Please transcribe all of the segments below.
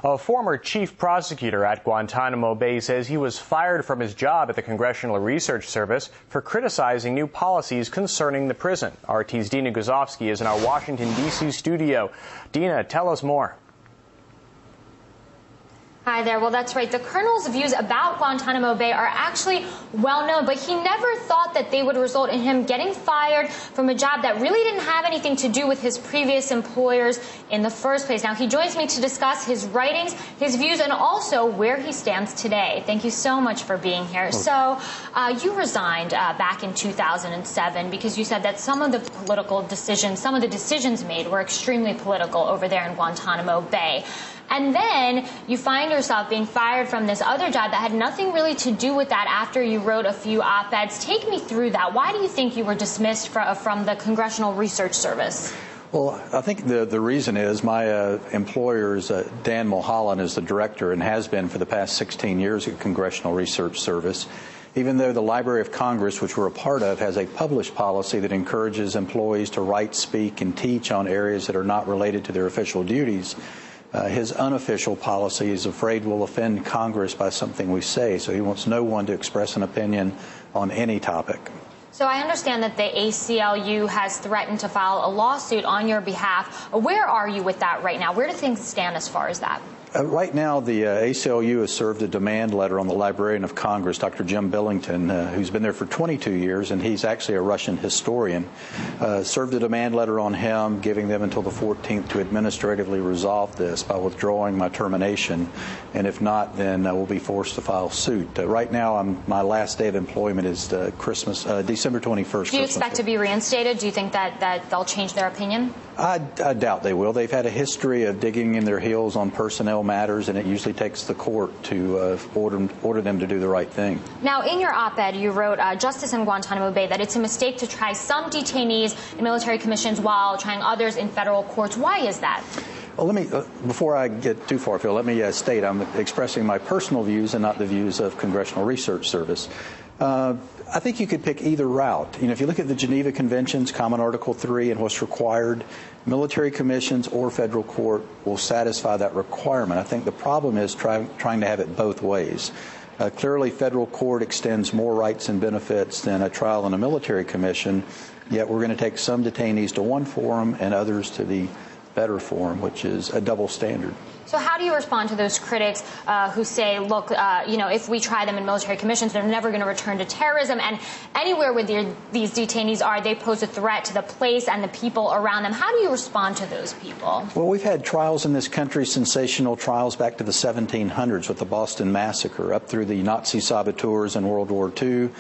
A former chief prosecutor at Guantanamo Bay says he was fired from his job at the Congressional Research Service for criticizing new policies concerning the prison. RT's Dina Guzovsky is in our Washington, D.C. studio. Dina, tell us more. Hi there. Well, that's right. The Colonel's views about Guantanamo Bay are actually well known, but he never thought that they would result in him getting fired from a job that really didn't have anything to do with his previous employers in the first place. Now, he joins me to discuss his writings, his views, and also where he stands today. Thank you so much for being here. Okay. So, you resigned back in 2007 because you said that some of the political decisions, some of the decisions made were extremely political over there in Guantanamo Bay. And then you find yourself being fired from this other job that had nothing really to do with that after you wrote a few op-eds. Take me through that. Why do you think you were dismissed from the Congressional Research Service? Well, I think the reason is my employer is Dan Mulholland is the director and has been for the past 16 years at Congressional Research Service. Even though the Library of Congress, which we're a part of, has a published policy that encourages employees to write, speak, and teach on areas that are not related to their official duties, his unofficial policy is afraid we'll offend Congress by something we say, so he wants no one to express an opinion on any topic. So I understand that the ACLU has threatened to file a lawsuit on your behalf. Where are you with that right now? Where do things stand as far as that? Right now, the ACLU has served a demand letter on the Librarian of Congress, Dr. Jim Billington, who's been there for 22 years, and he's actually a Russian historian. Served a demand letter on him, giving them until the 14th to administratively resolve this by withdrawing my termination. And if not, then we'll be forced to file suit. Right now, my last day of employment is December 21st. Do you expect to be reinstated? Do you think that they'll change their opinion? I doubt they will. They've had a history of digging in their heels on personnel matters, and it usually takes the court to order them to do the right thing. Now, in your op-ed, you wrote, Justice in Guantanamo Bay, that it's a mistake to try some detainees in military commissions while trying others in federal courts. Why is that? Well, let me, before I get too far afield, let me state I'm expressing my personal views and not the views of Congressional Research Service. I think you could pick either route. You know, if you look at the Geneva Conventions, Common Article 3, and what's required, military commissions or federal court will satisfy that requirement. I think the problem is trying to have it both ways. Clearly, federal court extends more rights and benefits than a trial in a military commission, yet we're going to take some detainees to one forum and others to the better forum, which is a double standard. So how do you respond to those critics who say, look, you know, if we try them in military commissions, they're never going to return to terrorism, and anywhere where these detainees are, they pose a threat to the place and the people around them. How do you respond to those people? Well, we've had trials in this country, sensational trials back to the 1700s with the Boston Massacre, up through the Nazi saboteurs in World War II,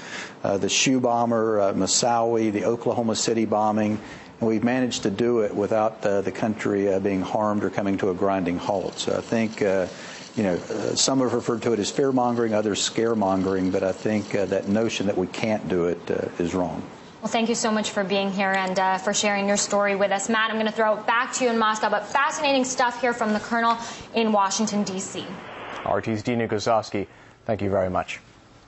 the shoe bomber, Moussaoui, the Oklahoma City bombing. And we've managed to do it without the country being harmed or coming to a grinding halt. So I think, you know, some have referred to it as fear-mongering, others scaremongering, but I think that notion that we can't do it is wrong. Well, thank you so much for being here and for sharing your story with us. Matt, I'm going to throw it back to you in Moscow, but fascinating stuff here from the Colonel in Washington, D.C. RT's Dina Guzovsky, thank you very much.